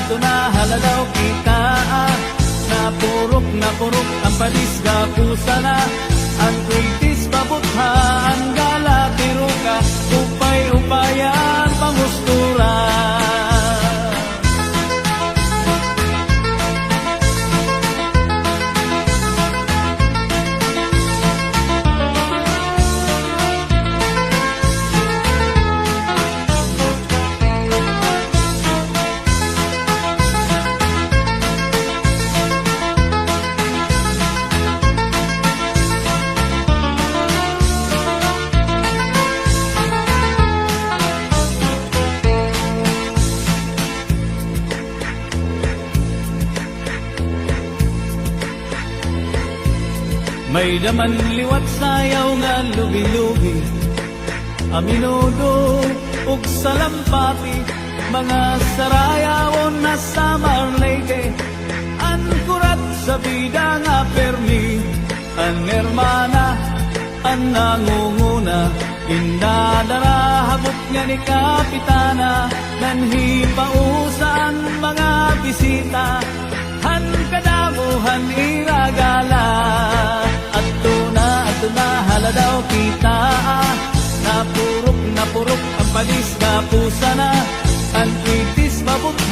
ato na haladaw kita. Napurok ang palis ga pusa na, ang kuitis pabutha ang gala tiruka, upay-upayan pamustura. May daman liwat sayaw nga lubi-lubi, aminudo ug salampati, mga sarayawon na summer lady, an kurat sa bida nga permi, an hermana, an nangunguna, indadara habot nga ni kapitana, nanhi pausan mga bisita, han kadamuhan iragala. Ato na haladaw kita, napurok ang palis ga pusa na, ang itis mabutha.